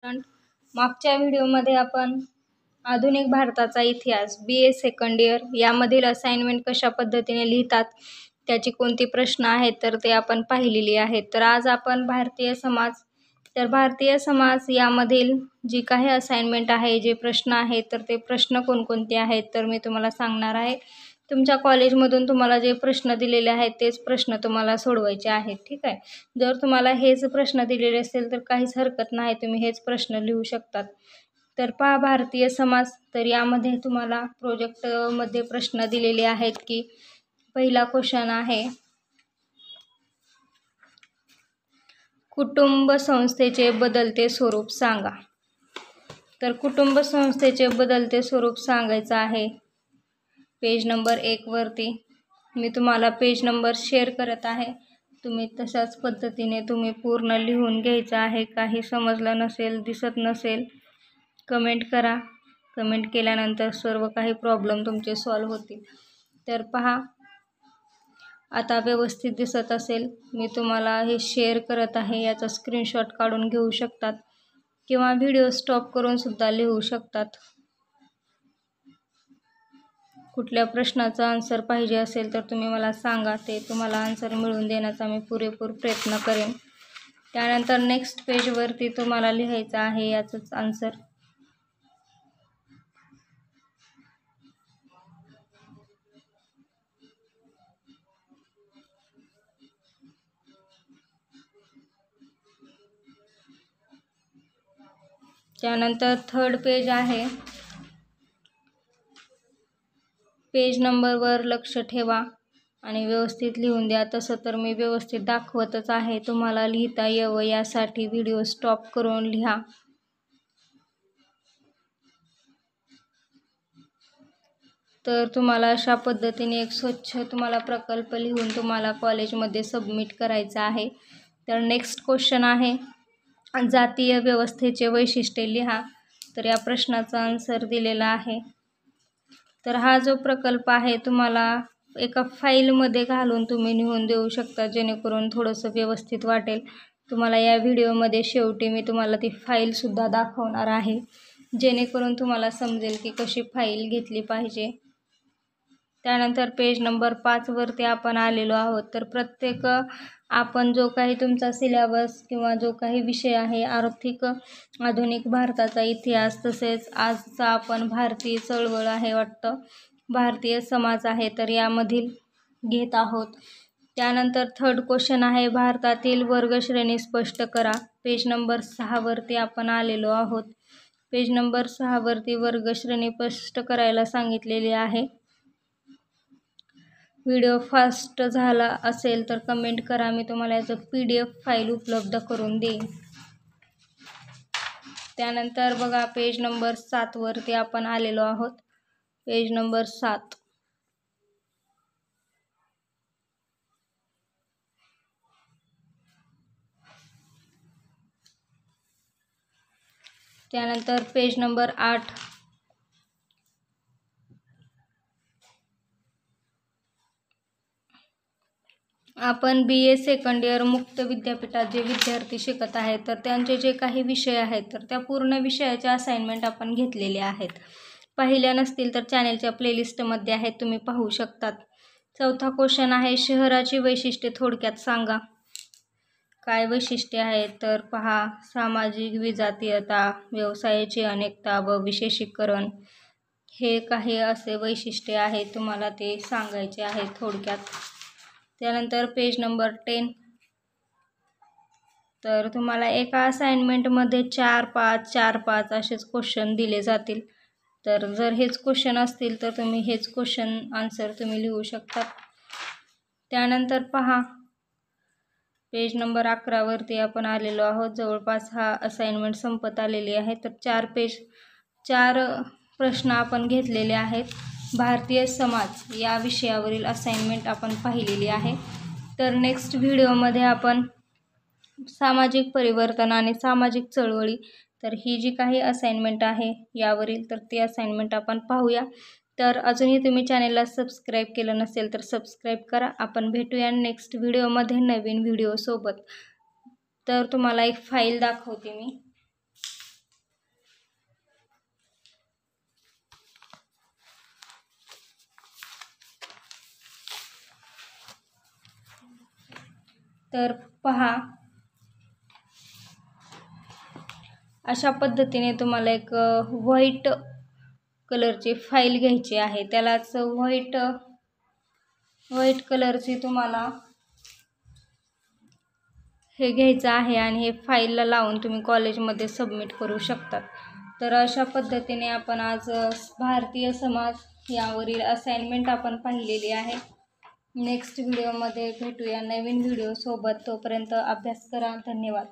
मागच्या व्हिडिओमध्ये आपण आधुनिक भारताचा इतिहास BA सेकंड इयर यामधील असाइनमेंट कशा पद्धतीने लिहितात, त्याची कोणती प्रश्न आहेत तर ते आपण पाहिलेली आहेत। तर आज आपण भारतीय समाज यामधील जी काही असाइनमेंट आहे, जे प्रश्न आहेत तर ते प्रश्न कोणकोणते आहेत तर मी तुम्हाला सांगणार आहे। तुमच्या कॉलेजमधून तुम्हाला जे प्रश्न दिलेले आहेत तेच प्रश्न तुम्हाला सोडवायचे आहेत, ठीक आहे। जर तुम्हाला हेच प्रश्न दिलेले असेल तर काहीच हरकत नाही, तुम्ही हेच प्रश्न लिहू शकतात। तर पहा, भारतीय समाज, तर यामध्ये तुम्हाला प्रोजेक्ट मध्ये प्रश्न दिलेले आहेत की पहिला क्वेश्चन आहे, कुटुंब संस्थेचे बदलते स्वरूप सांगा। तर कुटुंब संस्थेचे बदलते स्वरूप सांगायचं आहे पेज नंबर 1 वरती। मी तुम्हाला पेज नंबर शेअर करत आहे, तुम्ही तशाच पद्धतीने तुम्ही पूर्ण लिहून घ्यायचं आहे। काही समजलं नसेल, दिसत नसेल, कमेंट करा। कमेंट केल्यानंतर सर्व काही प्रॉब्लेम तुमचे सॉल्व्ह होतील। तर पहा, आता व्यवस्थित दिसत असेल, मी तुम्हाला हे शेअर करत आहे, याचा स्क्रीनशॉट काढून घेऊ शकतात किंवा व्हिडिओ स्टॉप करून सुद्धा लिहू शकतात। कुठल्या प्रश्नाचा आन्सर पाहिजे असेल तर तुम्ही मला सांगा, ते तुम्हाला आन्सर मिळवून देण्याचा मी पुरेपूर प्रयत्न करेन। त्यानंतर नेक्स्ट पेजवरती तुम्हाला लिहायचं आहे याचंच आन्सर। त्यानंतर थर्ड पेज आहे, पेज नंबरवर लक्ष ठेवा आणि व्यवस्थित लिहून द्या। तसं तर मी व्यवस्थित दाखवतच आहे, तुम्हाला लिहिता यावं यासाठी व्हिडिओ स्टॉप करून लिहा। तर तुम्हाला अशा पद्धतीने एक स्वच्छ तुम्हाला प्रकल्प लिहून तुम्हाला कॉलेजमध्ये सबमिट करायचा आहे। तर नेक्स्ट क्वेश्चन आहे, जातीय व्यवस्थेचे वैशिष्ट्ये लिहा। तर या प्रश्नाचा आन्सर दिलेला आहे। तर हा जो प्रकल्प आहे तुम्हाला एका फाईलमध्ये घालून तुम्ही लिहून देऊ शकता, जेणेकरून थोडंसं व्यवस्थित वाटेल तुम्हाला। या व्हिडिओमध्ये शेवटी मी तुम्हाला ती फाईल सुद्धा दाखवणार आहे, जेणेकरून तुम्हाला समजेल की कशी फाईल घेतली पाहिजे। त्यानंतर पेज नंबर 5 वरती आपण आलेलो आहोत। तर प्रत्येक आपण जो काही तुमचा सिलेबस किंवा जो काही विषय आहे, आर्थिक आधुनिक भारताचा इतिहास, तसेच आजचा आपण भारतीय चळवळ आहे वाटतं, भारतीय समाज आहे, तर यामधील घेत आहोत। त्यानंतर थर्ड क्वेश्चन आहे, भारतातील वर्गश्रेणी स्पष्ट करा। पेज नंबर 6 वरती आपण आलेलो आहोत। पेज नंबर 6 वरती वर्गश्रेणी स्पष्ट करायला सांगितलेली आहे। व्हिडिओ फास्ट झाला असेल तर कमेंट करा, मी तुम्हाला याचं PDF फाईल उपलब्ध करून देईन। त्यानंतर बघा, पेज नंबर 7 वरती आपण आलेलो आहोत। पेज नंबर 7, त्यानंतर पेज नंबर 8, आपण BA सेकंड इयर मुक्त विद्यापीठात जे विद्यार्थी शिकत आहेत तर त्यांचे जे काही विषय आहेत तर त्या पूर्ण विषयाचे असाइनमेंट आपण घेतलेले आहेत। पाहिल्या नसतील तर चॅनलच्या प्लेलिस्टमध्ये आहेत, तुम्ही पाहू शकतात। चौथा क्वेश्चन आहे, शहराची वैशिष्ट्ये थोडक्यात सांगा। काय वैशिष्ट्ये आहेत तर पहा, सामाजिक विजातीयता, व्यवसायाची अनेकता व विशेषीकरण, हे काही असे वैशिष्ट्ये आहेत, तुम्हाला ते सांगायचे आहेत थोडक्यात। त्यानंतर पेज नंबर 10, तर तुम्हाला एका असाइनमेंटमध्ये 4-5 4-5 असेच क्वेश्चन दिले जातील। तर जर हेच क्वेश्चन असतील तर तुम्ही हेच क्वेश्चन आन्सर तुम्ही लिहू शकता। त्यानंतर पहा, पेज नंबर 11 वरती आपण आलेलो आहोत। जवळपास हा असाइनमेंट संपत आलेली आहे। तर 4 प्रश्न आपण घेतलेले आहेत। भारतीय समाज या विषयावरील असाइनमेंट आपण पाहिलेली आहे। तर नेक्स्ट व्हिडिओमध्ये आपण सामाजिक परिवर्तन आणि सामाजिक चळवळी, तर ही जी काही असाइनमेंट आहे यावरील, तर ती असाइनमेंट आपण पाहूया। तर अजूनही तुम्ही चॅनलला सबस्क्राईब केलं नसेल तर सबस्क्राईब करा। आपण भेटूया नेक्स्ट व्हिडिओमध्ये नवीन व्हिडिओ सोबत। तर तुम्हाला एक फाईल दाखवते मी। तर पहा, अशा पद्धतीने तुम्हाला एक व्हाईट कलरची फाईल घ्यायची आहे. त्यालाच व्हाईट कलरची तुम्हाला हे घ्यायचं आहे आणि हे फाईलला लावून तुम्ही कॉलेजमध्ये सबमिट करू शकता. तर अशा पद्धतीने आपण आज भारतीय समाज यावरील असाइनमेंट आपण पाहिलेली आहे. नेक्स्ट व्हिडिओमध्ये भेटूया नवीन व्हिडिओसोबत. तोपर्यंत अभ्यास करा. धन्यवाद.